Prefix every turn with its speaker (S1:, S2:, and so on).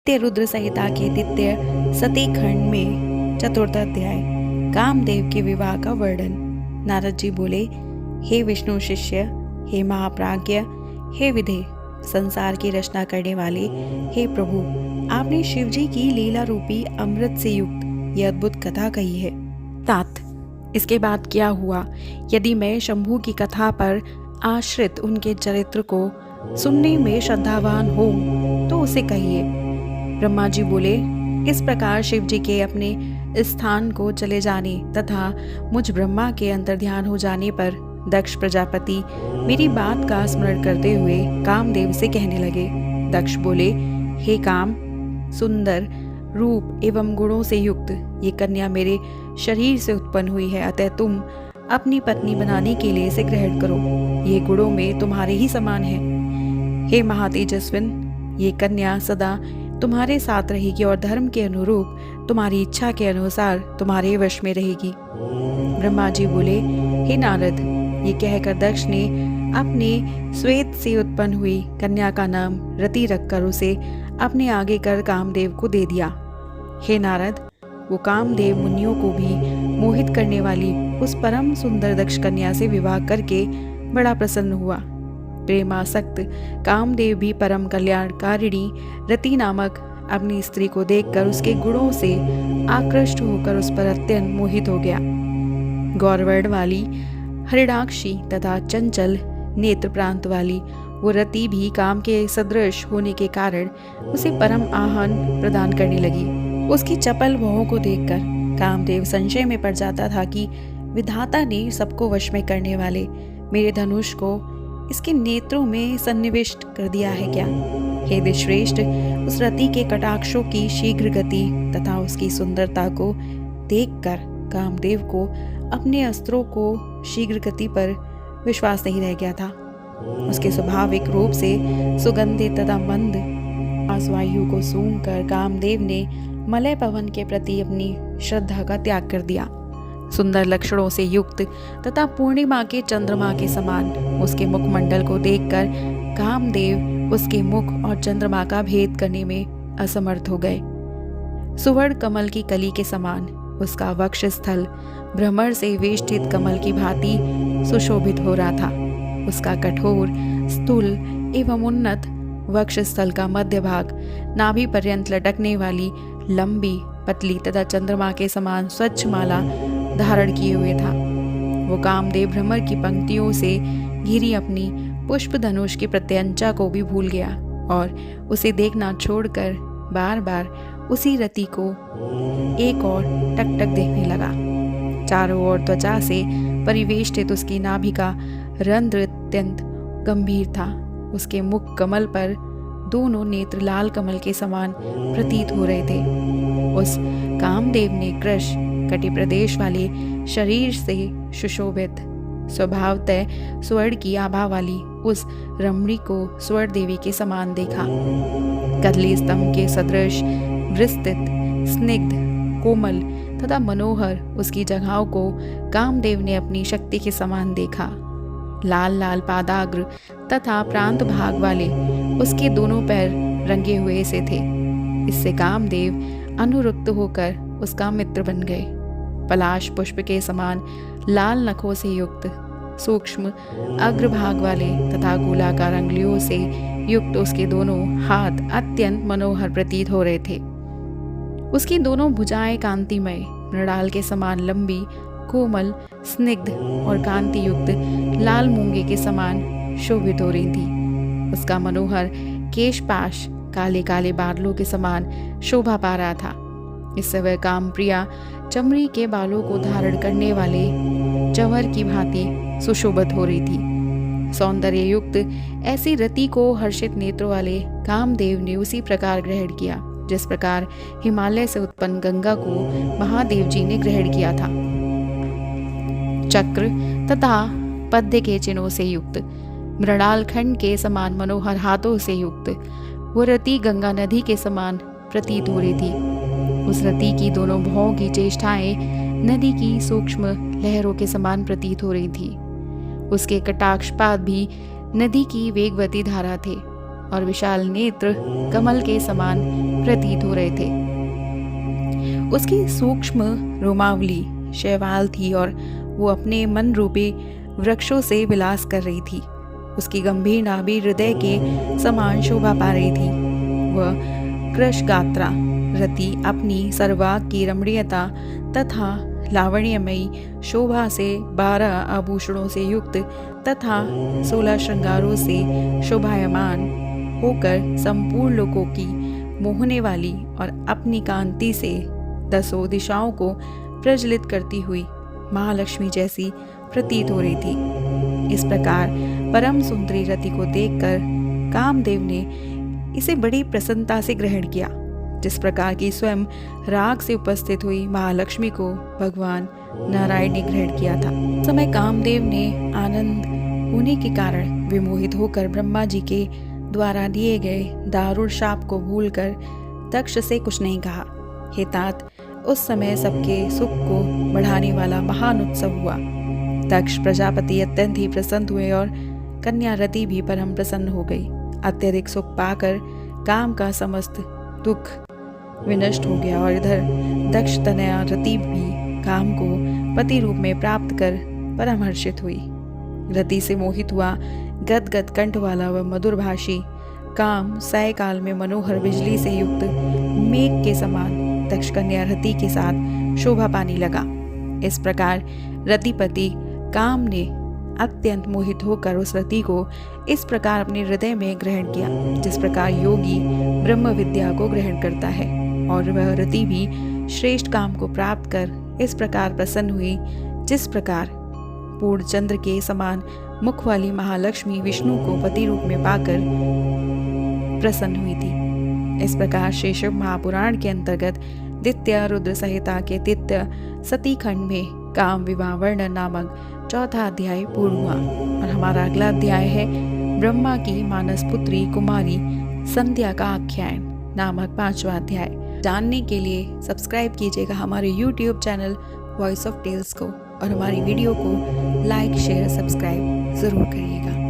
S1: नित्य रुद्र संहिता के द्वितीय सती खंड में चतुर्थ अध्याय कामदेव के विवाह का वर्णन। नारद जी बोले, हे विष्णु शिष्य, हे महाप्राज्ञ, हे विधे, संसार की रचना करने वाले, हे प्रभु, आपने शिव जी की लीला रूपी अमृत से युक्त यह अद्भुत कथा कही है। तात, इसके बाद क्या हुआ? यदि मैं शंभू की कथा पर आश्रित उनके चरित्र को सुनने में श्रद्धावान हूँ तो उसे कहिए। ब्रह्मा जी बोले, इस प्रकार शिव जी के अपने स्थान को चले जाने तथा मुझ ब्रह्मा के अंतर्ध्यान हो जाने पर दक्ष प्रजापति मेरी बात का स्मरण करते हुए कामदेव से कहने लगे। दक्ष बोले, हे काम, सुंदर रूप एवं गुणों से युक्त ये कन्या मेरे शरीर से उत्पन्न हुई है, अतः तुम अपनी पत्नी बनाने के लिए इसे ग्रहण करो। ये गुणों में तुम्हारे ही समान है। हे महातेजस्विन, ये कन्या सदा तुम्हारे साथ रहेगी और धर्म के अनुरूप तुम्हारी इच्छा के अनुसार तुम्हारे वश में रहेगी। ब्रह्मा जी बोले, हे नारद, ये कहकर दक्ष ने अपने श्वेत से उत्पन्न हुई कन्या का नाम रति रखकर उसे अपने आगे कर कामदेव को दे दिया। हे नारद, वो कामदेव मुनियों को भी मोहित करने वाली उस परम सुंदर दक्ष कन्या से विवाह करके बड़ा प्रसन्न हुआ। प्रेमासक्त कामदेव भी परम कल्याणकारिणी रति नामक अपनी स्त्री को देखकर उसके गुणों से आकृष्ट होकर उस पर अत्यंत मोहित हो गया। गौरवर्ण वाली, हरिणाक्षी तथा चंचल नेत्र प्रांत वाली वो रति भी काम के सदृश होने के कारण उसे परम आह्वान प्रदान करने लगी। उसकी चपल भौहों को देखकर कामदेव संशय में पड़ जाता था कि विधाता ने सबको वश में करने वाले मेरे धनुष को इसके नेत्रों में सन्निविष्ट कर दिया है क्या? हे विश्रेष्ठ, उस रति के कटाक्षों की शीघ्र गति तथा उसकी सुंदरता को देखकर कामदेव को अपने अस्त्रों को शीघ्र गति पर विश्वास नहीं रह गया था। उसके स्वाभाविक रूप से सुगंधित तथा मंद आसवायु को सूंघकर कामदेव ने मलय पवन के प्रति अपनी श्रद्धा का त्याग कर दिया। सुंदर लक्षणों से युक्त तथा पूर्णिमा के चंद्रमा के समान उसके मुखमंडल को देखकर कामदेव उसके मुख और चंद्रमा का भेद करने में असमर्थ हो गए। सुवर्ण कमल की कली के समान उसका वक्ष स्थल भ्रमर से वेष्टित कमल की भांति सुशोभित हो रहा था। उसका कठोर, स्थूल एवं उन्नत वक्ष स्थल का मध्य भाग नाभि पर्यंत लटकने वाली लंबी, पतली तथा चंद्रमा के समान स्वच्छ माला धारण किए हुए था। वो कामदेव भ्रमर की पंक्तियों से घिरी अपनी पुष्प धनुष की प्रत्यंचा को भी भूल गया और उसे देखना छोड़कर बार बार उसी रति को एक और टकटक देखने लगा। चारों ओर त्वचा से परिवेष्टित उसकी नाभि का रंध्र अत्यंत गंभीर था। उसके मुख कमल पर दोनों नेत्र लाल कमल के समान प्रतीत हो रहे थे। उस कामदेव ने कृश कटि प्रदेश वाले शरीर से सुशोभित स्वभावतः स्वर्ण की आभा वाली उस रमणी को स्वर्ण देवी के समान देखा। कदली स्तंभ के सदृश विस्तृत, स्निग्ध, कोमल तथा मनोहर उसकी जगहों को कामदेव ने अपनी शक्ति के समान देखा। लाल लाल पादाग्र तथा प्रांत भाग वाले उसके दोनों पैर रंगे हुए से थे। इससे कामदेव अनुरक्त होकर उसका मित्र बन गए। पलाश पुष्प के समान लाल नखों से युक्त, सूक्ष्म अग्रभाग वाले तथा गोलाकार अंगुलियों से युक्त उसके दोनों हाथ अत्यंत मनोहर प्रतीत हो रहे थे। उसकी दोनों भुजाएं कांतिमय, मृणाल के समान लंबी, कोमल, स्निग्ध और कांति युक्त लाल मूंगे के समान शोभित हो रही थी। उसका मनोहर केशपाश काले काले बादलों के समान शोभा पा रहा था। इससे वह कामप्रिया चमड़ी के बालों को धारण करने वाले जवर की भांति सुशोभित हो रही थी। सौंदर्य युक्त ऐसी रति को हर्षित नेत्रों वाले कामदेव ने उसी प्रकार ग्रहण किया जिस प्रकार हिमालय से उत्पन्न गंगा को महादेव जी ने ग्रहण किया था। चक्र तथा पद्य के चिन्हों से युक्त, मृणाल खंड के समान मनोहर हाथों से युक्त वो रति गंगा नदी के समान प्रतीत हो रही थी। उस रति की दोनों भौहों की चेष्टाएं नदी की सूक्ष्म लहरों के समान प्रतीत हो रही थी। उसके कटाक्षपात भी नदी की वेगवती धारा थे। और विशाल नेत्र कमल के समान प्रतीत हो रहे थे। उसकी सूक्ष्म रोमावली शैवाल थी और वो अपने मन रूपी वृक्षों से विलास कर रही थी। उसकी गंभीर नाभि हृदय के समान शोभा पा रही थी। वह कृशगात्रा रति अपनी सर्वांग की रमणीयता तथा लावण्यमयी शोभा से 12 आभूषणों से युक्त तथा 16 श्रृंगारों से शोभायमान होकर संपूर्ण लोगों की मोहने वाली और अपनी कांति से 10 दिशाओं को प्रज्वलित करती हुई महालक्ष्मी जैसी प्रतीत हो रही थी। इस प्रकार परम सुंदरी रति को देखकर कामदेव ने इसे बड़ी प्रसन्नता से ग्रहण किया। जिस प्रकार की स्वयं राग से उपस्थित हुई महालक्ष्मी को भगवान नारायण ने ग्रहण किया था। समय कामदेव ने आनंद होने के कारण विमोहित होकर ब्रह्मा जी के द्वारा दिए गए दारुण शाप को भूलकर दक्ष से कुछ नहीं कहा। हे तात, उस समय सबके सुख को बढ़ाने वाला महान उत्सव हुआ। दक्ष प्रजापति अत्यंत ही प्रसन्न हुए और कन्या रति भी परम प्रसन्न हो गई। अत्यधिक सुख पाकर काम का समस्त दुख विनष्ट हो गया और इधर दक्ष तनया रति भी काम को पति रूप में प्राप्त कर परम हर्षित हुई। रति से मोहित हुआ गदगद कंठ वाला वह मधुरभाषी काम सायकाल में मनोहर बिजली से युक्त मेघ के समान दक्ष कन्या रति के साथ शोभा पाने लगा। इस प्रकार रतिपति काम ने अत्यंत मोहित होकर उस रति को इस प्रकार अपने हृदय में ग्रहण किया जिस प्रकार योगी ब्रह्म विद्या को ग्रहण करता है, और वह रति भी श्रेष्ठ काम को प्राप्त कर इस प्रकार प्रसन्न हुई जिस प्रकार पूर्ण चंद्र के समान मुख वाली महालक्ष्मी विष्णु को पति रूप में पाकर प्रसन्न हुई थी। इस प्रकार श्री शिव महापुराण के अंतर्गत द्वितीय रुद्र संहिता के द्वितीय सती खंड में काम विवाह वर्णन नामक चौथा अध्याय पूर्ण हुआ और हमारा अगला अध्याय है ब्रह्मा की मानस पुत्री कुमारी संध्या का आख्यान नामक 5वां अध्याय। जानने के लिए सब्सक्राइब कीजिएगा हमारे YouTube channel voice of tales को और हमारी वीडियो को लाइक शेयर सब्सक्राइब जरूर करिएगा।